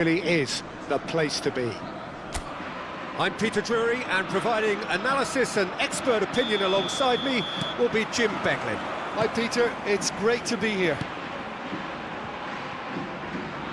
really is the place to be. I'm Peter Drury, and providing analysis and expert opinion alongside me will be Jim Becklin. Hi Peter, it's great to be here.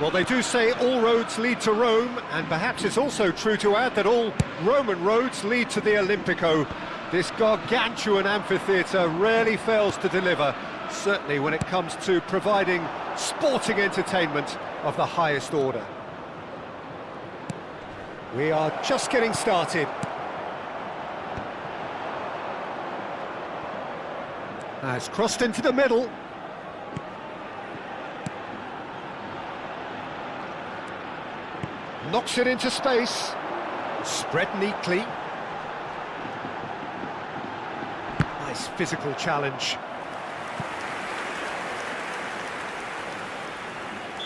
Well, they do say all roads lead to Rome, and perhaps it's also true to add that all Roman roads lead to the Olimpico. This gargantuan amphitheatre rarely fails to deliver, certainly when it comes to providing sporting entertainment of the highest order. We are just getting started. It's crossed into the middle. Knocks it into space. Spread neatly. Nice physical challenge.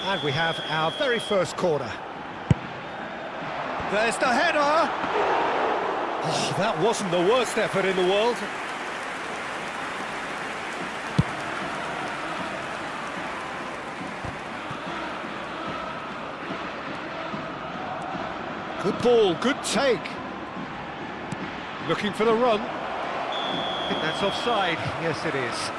And we have our very first corner. There's the header! Oh, that wasn't the worst effort in the world. Good ball, good take. Looking for the run. I think that's offside. Yes, it is.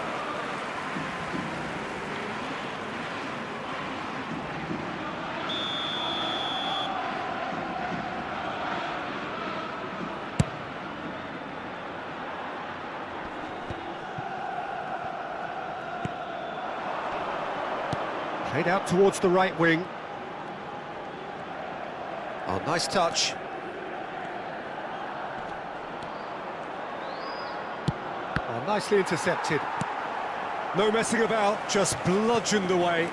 Played out towards the right wing. Oh, nice touch. Oh, nicely intercepted. No messing about, just bludgeoned away.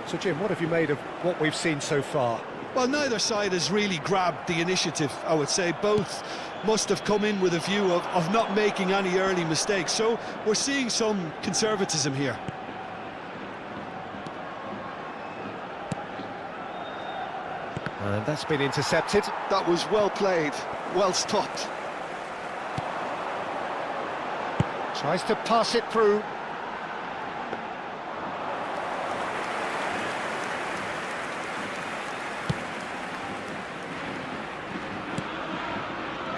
So, Jim, what have you made of what we've seen so far? Well, neither side has really grabbed the initiative, I would say. Both must have come in with a view of not making any early mistakes. So we're seeing some conservatism here. And that's been intercepted. That was well played, well stopped. Tries to pass it through.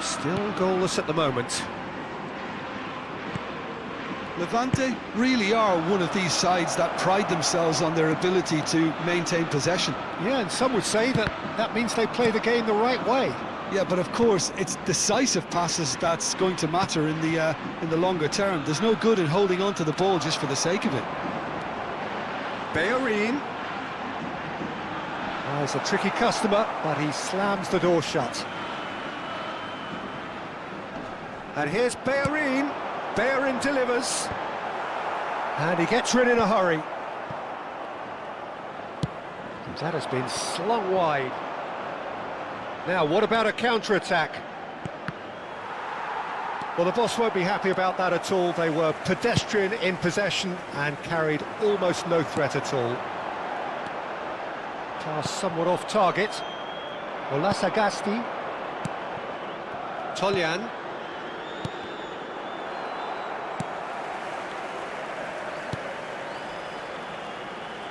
Still goalless at the moment. Levante really are one of these sides that pride themselves on their ability to maintain possession. Yeah, and some would say that that means they play the game the right way. Yeah, but of course, it's decisive passes that's going to matter in the longer term. There's no good in holding on to the ball just for the sake of it. Bellerin. Oh, he's a tricky customer, but he slams the door shut. And here's Bellerin. Bellerin delivers. And he gets rid in a hurry. And that has been slung wide. Now, what about a counter-attack? Well, the boss won't be happy about that at all. They were pedestrian in possession and carried almost no threat at all. Pass somewhat off target. Olasagasti. Tolyan.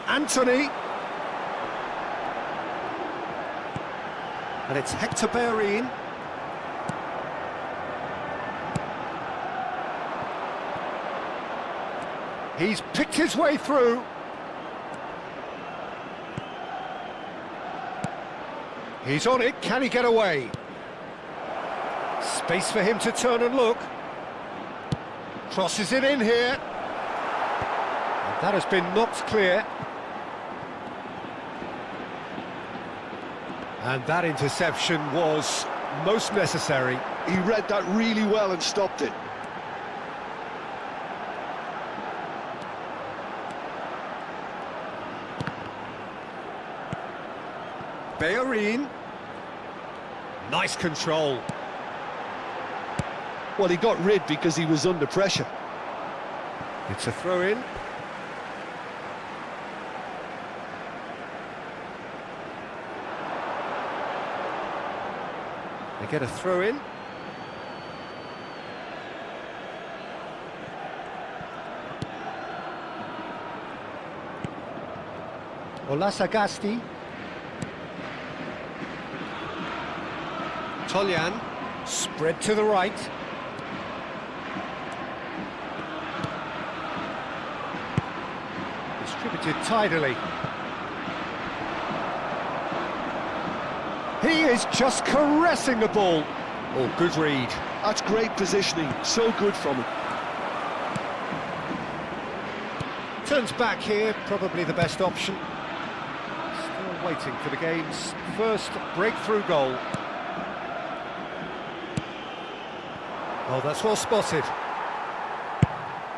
Anthony. And it's Hector Bellerin. He's picked his way through. He's on it, can he get away? Space for him to turn and look. Crosses it in here. And that has been knocked clear. And that interception was most necessary. He read that really well and stopped it. Bellerin. Nice control. Well, he got rid because he was under pressure. It's a throw-in. They get a throw-in. Olasagasti. Toljan, spread to the right. Distributed tidily. He is just caressing the ball. Oh, good read. That's great positioning, so good from him. Turns back here, probably the best option. Still waiting for the game's first breakthrough goal. Oh, that's well spotted.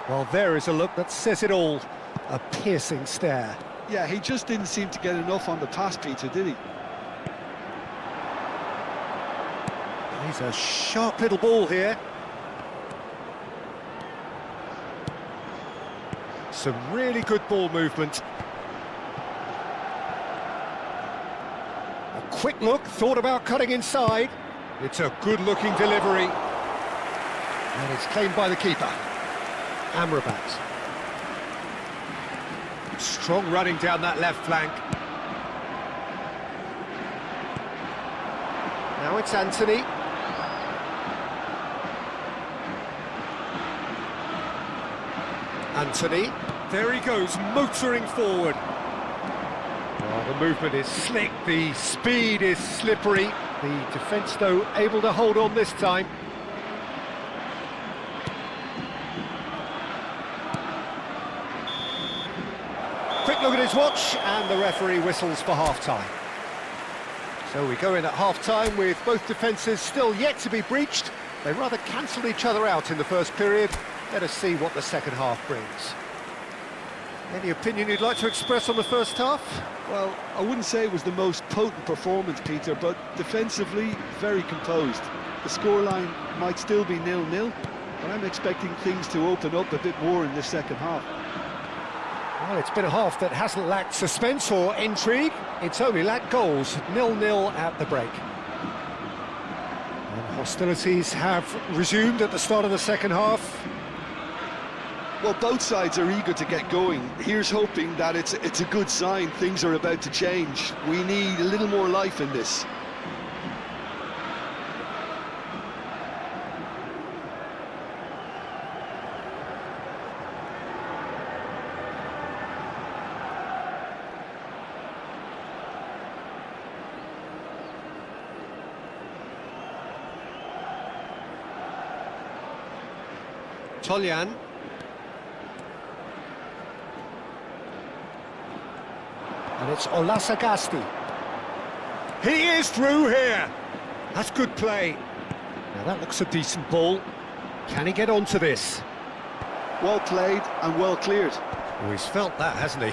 Well, there is a look that says it all. A piercing stare. Yeah, he just didn't seem to get enough on the pass, Peter, did he? He's a sharp little ball here. Some really good ball movement. A quick look, thought about cutting inside. It's a good-looking delivery. And it's claimed by the keeper. Amrabat. Strong running down that left flank. Now it's Anthony. Anthony, there he goes, motoring forward. Oh, the movement is slick, the speed is slippery. The defence, though, able to hold on this time. Quick look at his watch, and the referee whistles for half-time. So we go in at half-time with both defences still yet to be breached. They rather cancelled each other out in the first period. Let us see what the second half brings. Any opinion you'd like to express on the first half? Well, I wouldn't say it was the most potent performance, Peter, but defensively, very composed. The scoreline might still be 0-0, but I'm expecting things to open up a bit more in this second half. Well, it's been a half that hasn't lacked suspense or intrigue. It's only lacked goals. 0-0 at the break. And hostilities have resumed at the start of the second half. Well, both sides are eager to get going. Here's hoping that it's a good sign. Things are about to change. We need a little more life in this. Toljan. And it's Olasagasti. He is through here. That's good play. Now that looks a decent ball. Can he get onto this? Well played and well cleared. Oh, he's felt that, hasn't he?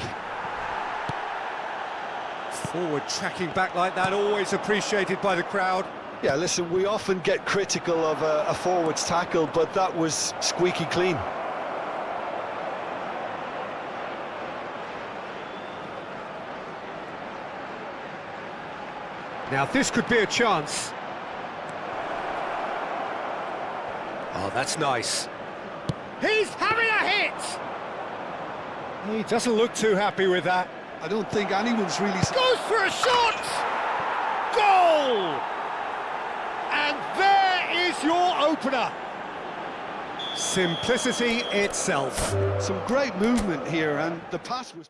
Forward tracking back like that, always appreciated by the crowd. Yeah, listen, we often get critical of a forward's tackle, but that was squeaky clean. Now this could be a chance. Oh, that's nice. He's having a hit! He doesn't look too happy with that. I don't think anyone's really... Goes for a shot! Goal! And there is your opener. Simplicity itself. Some great movement here, and the pass was...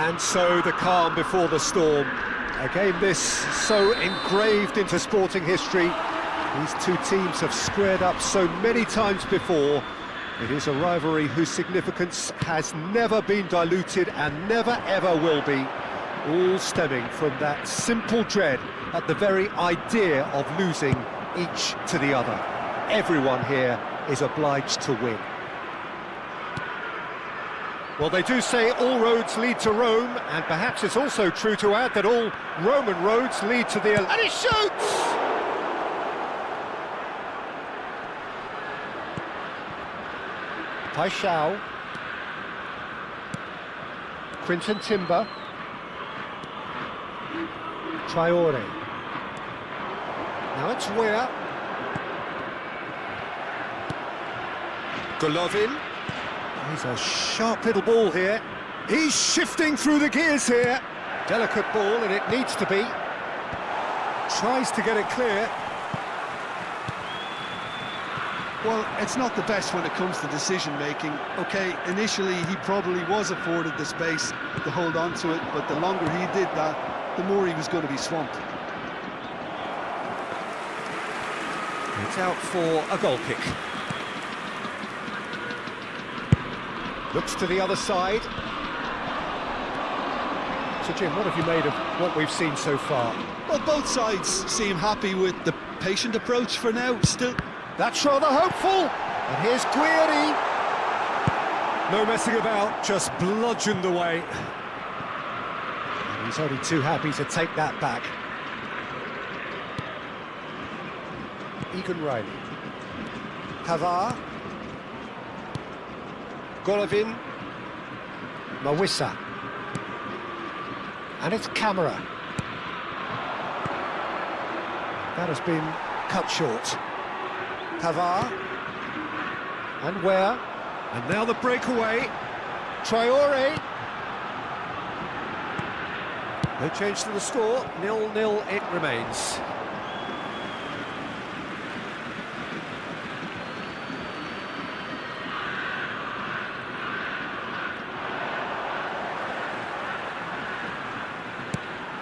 And so the calm before the storm. A game this so engraved into sporting history. These two teams have squared up so many times before. It is a rivalry whose significance has never been diluted and never ever will be. All stemming from that simple dread at the very idea of losing each to the other. Everyone here is obliged to win. Well, they do say all roads lead to Rome, and perhaps it's also true to add that all Roman roads lead to the... And he shoots! Paixão. Quinton Timber. Traore. Now it's Weah. Golovin. He's a sharp little ball here. He's shifting through the gears here. Delicate ball, and it needs to be. Tries to get it clear. Well, it's not the best when it comes to decision-making. OK, initially he probably was afforded the space to hold on to it, but the longer he did that, the more he was going to be swamped. It's out for a goal kick. Looks to the other side. So, Jim, what have you made of what we've seen so far? Well, both sides seem happy with the patient approach for now. Still, that's rather hopeful. And here's Guiri. No messing about, just bludgeoned away. And he's only too happy to take that back. Egan Riley. Pavard. Golovin. Mawissa. And it's Camera. That has been cut short. Pavard. And Weah. And now the breakaway. Traore. No change to the score. 0-0 it remains.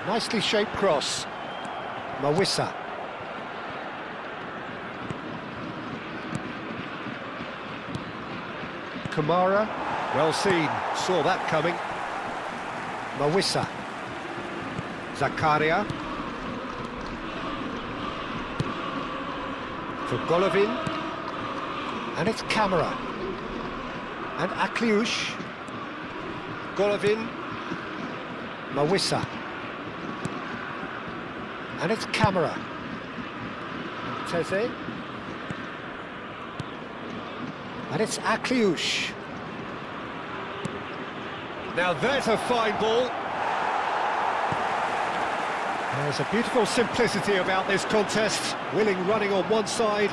Nicely shaped cross. Mawissa. Kamara, well seen, saw that coming. Mawissa. Zakaria. For Golovin. And it's Camera. And Akliush. Golovin. Mawissa. And it's Camera. Teze. And it's Akliush. Now there's a fine ball. There's a beautiful simplicity about this contest. Willing running on one side,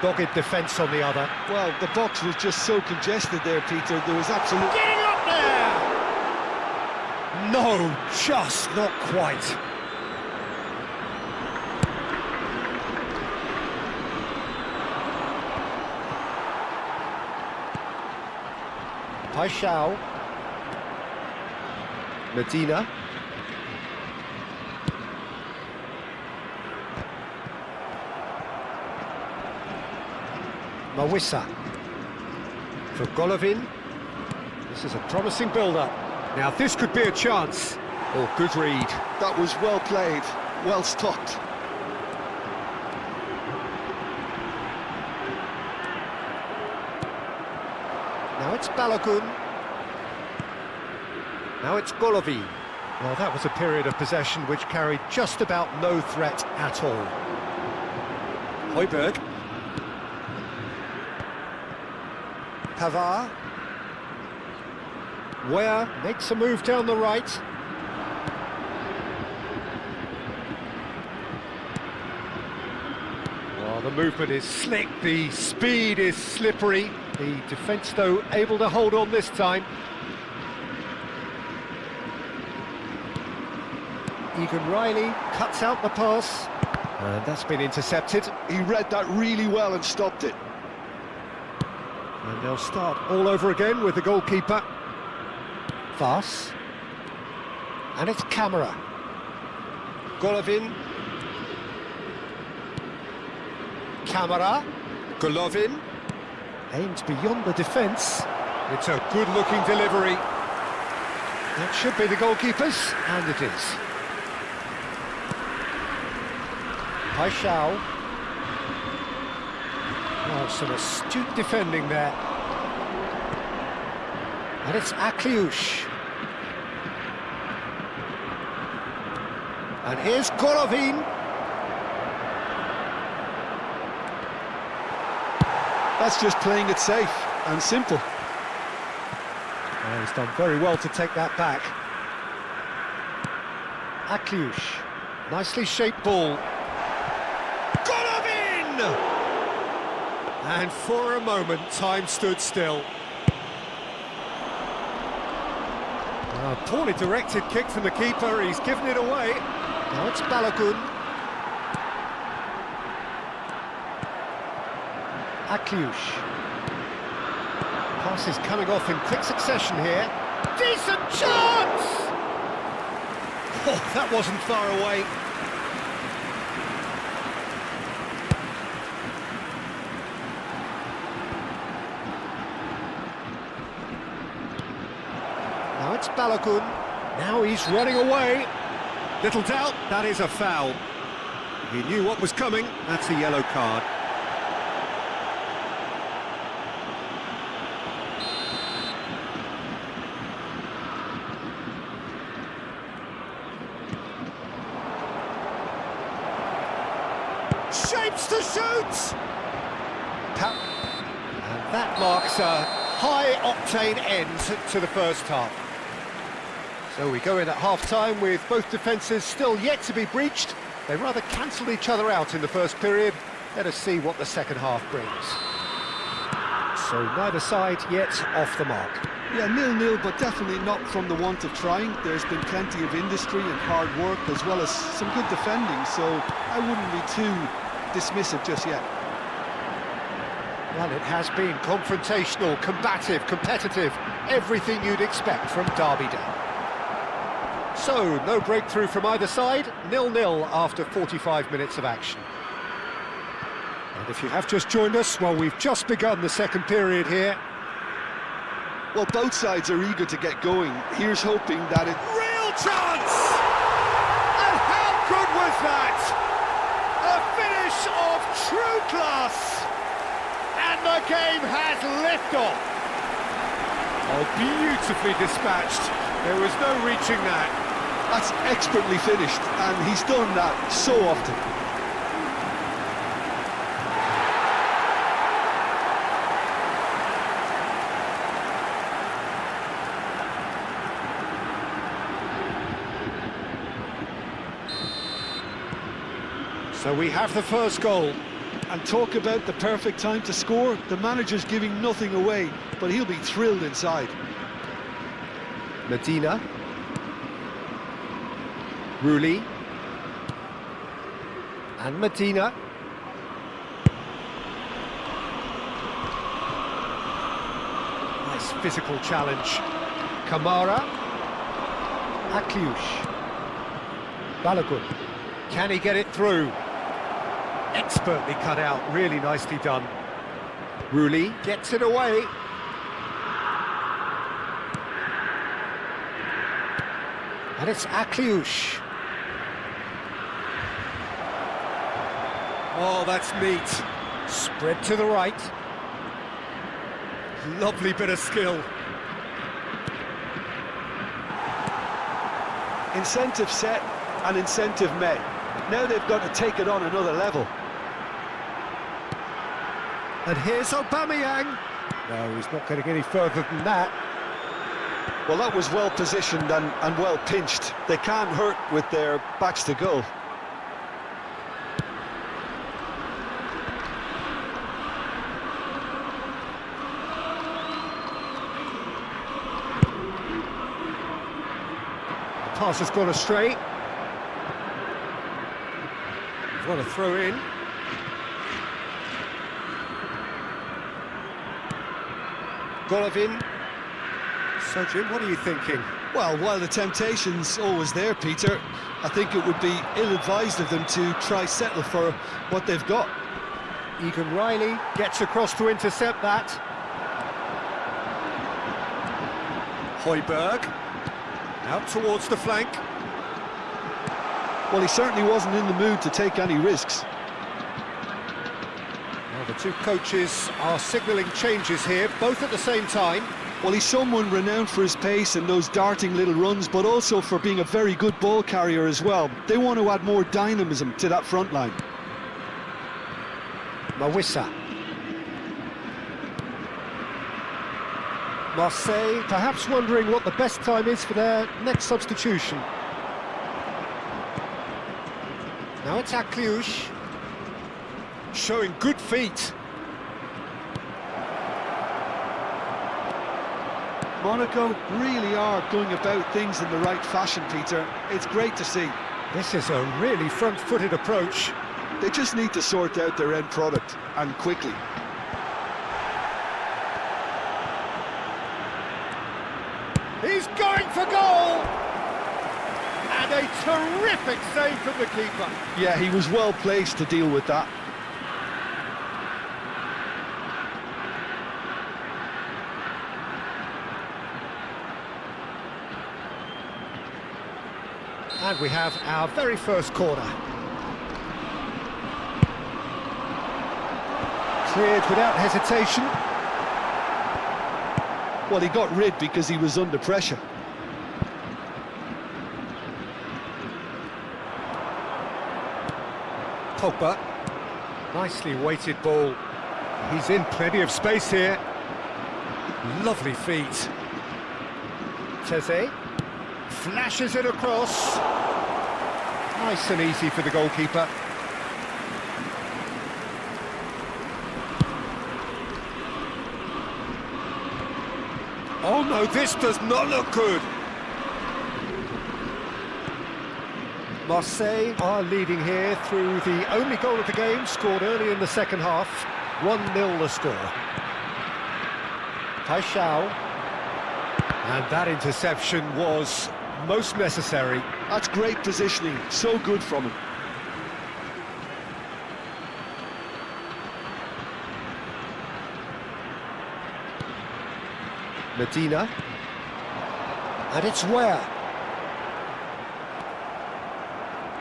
dogged defence on the other. well, the box was just so congested there, Peter. There was absolutely... Getting up there! No, just not quite. Paixão. Medina. Mawissa. For Golovin. This is a promising build-up. Now this could be a chance. Oh, good read. That was well played, well stopped. Now it's Balogun. Now it's Golovin. Well, that was a period of possession which carried just about no threat at all. Højbjerg. Pavard. Weah makes a move down the right. Well, the movement is slick, the speed is slippery. The defence, though, able to hold on this time. Egan Riley cuts out the pass. And that's been intercepted. He read that really well and stopped it. And they'll start all over again with the goalkeeper. Vaz. And it's Camera. Golovin. Camera. Golovin. Aimed beyond the defence. It's a good-looking delivery. That should be the goalkeeper's, and it is. Paixão. Oh, some astute defending there. And it's Akliush. And here's Golovin. That's just playing it safe and simple. Oh, he's done very well to take that back. Akliush. Nicely shaped ball. Golovin! And for a moment, time stood still. A poorly directed kick from the keeper, he's given it away. Now it's Balogun. Akliush. Pass is coming off in quick succession here. Decent chance! Oh, that wasn't far away. Now it's Balogun. Now he's running away. Little doubt, that is a foul. He knew what was coming, that's a yellow card. Shapes to shoot! And that marks a high-octane end to the first half. So we go in at half-time with both defences still yet to be breached. They rather cancelled each other out in the first period. Let us see what the second half brings. So neither side yet off the mark. Yeah, 0-0, but definitely not from the want of trying. There's been plenty of industry and hard work, as well as some good defending, so I wouldn't be too dismissive just yet. Well, it has been confrontational, combative, competitive, everything you'd expect from Derby Day. So, no breakthrough from either side, 0-0 after 45 minutes of action. And if you have just joined us, well, we've just begun the second period here. Well, both sides are eager to get going. Here's hoping that it... Real chance! And how good was that? A finish of true class! And the game has liftoff. Oh, beautifully dispatched. There was no reaching that. That's expertly finished, and he's done that so often. So we have the first goal. And talk about the perfect time to score. The manager's giving nothing away, but he'll be thrilled inside. Medina. Rulli. And Medina. Nice physical challenge. Kamara. Akliush. Balogun. Can he get it through? Expertly cut out, really nicely done. Rulli gets it away. And it's Akliush. Oh, that's neat. Spread to the right. Lovely bit of skill. Incentive set and incentive met. Now they've got to take it on another level. And here's Aubameyang. No, he's not going to get any further than that. Well, that was well positioned and well pinched. They can't hurt with their backs to goal. The pass has gone astray. What a throw in. Golovin. So, Jim, what are you thinking? Well, while the temptation's always there, Peter, I think it would be ill-advised of them to try settle for what they've got. Egan Riley gets across to intercept that. Højbjerg out towards the flank. Well, he certainly wasn't in the mood to take any risks. Well, the two coaches are signalling changes here, both at the same time. Well, he's someone renowned for his pace and those darting little runs, but also for being a very good ball carrier as well. They want to add more dynamism to that front line. Mawissa. Marseille perhaps wondering what the best time is for their next substitution. Now it's Akliouche, showing good feet. Monaco really are going about things in the right fashion, Peter. It's great to see. This is a really front-footed approach. They just need to sort out their end product, and quickly. He's going for goal! And a terrific save from the keeper. Yeah, he was well placed to deal with that. And we have our very first corner. Cleared without hesitation. Well, he got rid because he was under pressure. Pogba. Nicely weighted ball. He's in plenty of space here. Lovely feet. Teze. Flashes it across. Nice and easy for the goalkeeper. Oh no, this does not look good. Marseille are leading here through the only goal of the game, scored early in the second half. 1-0 the score. Paixão. And that interception was most necessary. That's great positioning, so good from him. Medina. And it's where?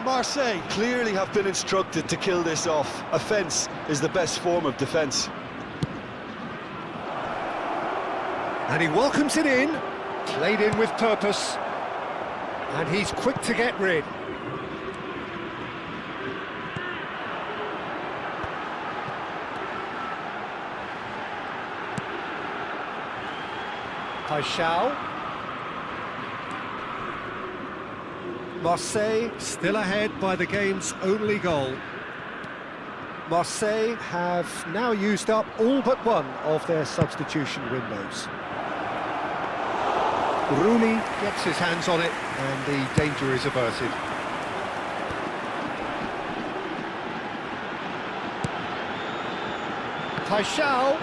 Marseille clearly have been instructed to kill this off. Offence is the best form of defence. And he welcomes it in, played in with purpose, and he's quick to get rid. Paixão. Marseille still ahead by the game's only goal. Marseille have now used up all but one of their substitution windows. Rooney gets his hands on it and the danger is averted. Paixão.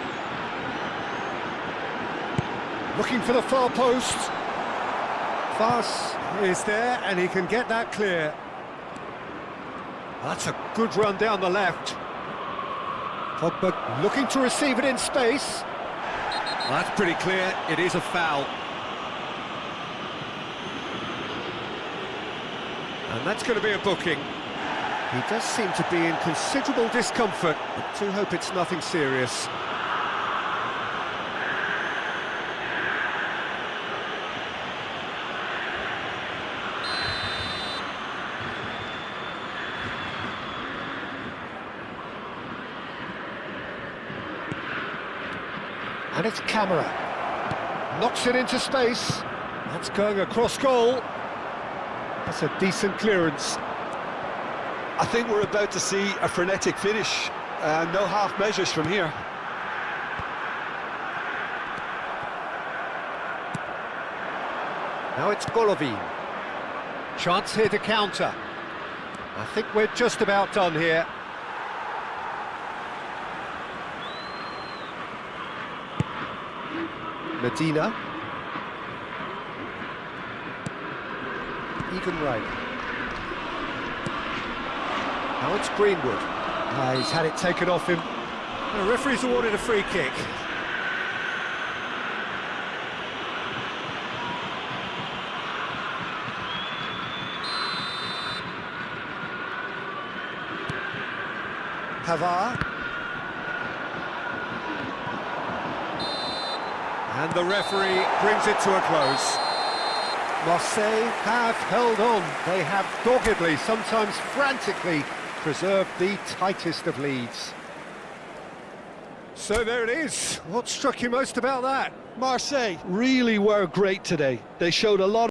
Looking for the far post. Fas is there and he can get that clear. That's a good run down the left. Pogba looking to receive it in space. That's pretty clear, it is a foul. And that's going to be a booking. He does seem to be in considerable discomfort, but do hope it's nothing serious. And it's Camera. Knocks it into space. That's going across goal. That's a decent clearance. I think we're about to see a frenetic finish. No half measures from here. Now it's Golovin. Chance here to counter. I think we're just about done here. Medina. Egan Ray. Now it's Greenwood. He's had it taken off him. The referee's awarded a free kick. Pavard. And the referee brings it to a close. Marseille have held on. They have doggedly, sometimes frantically, preserved the tightest of leads. So there it is. What struck you most about that? Marseille really were great today. They showed a lot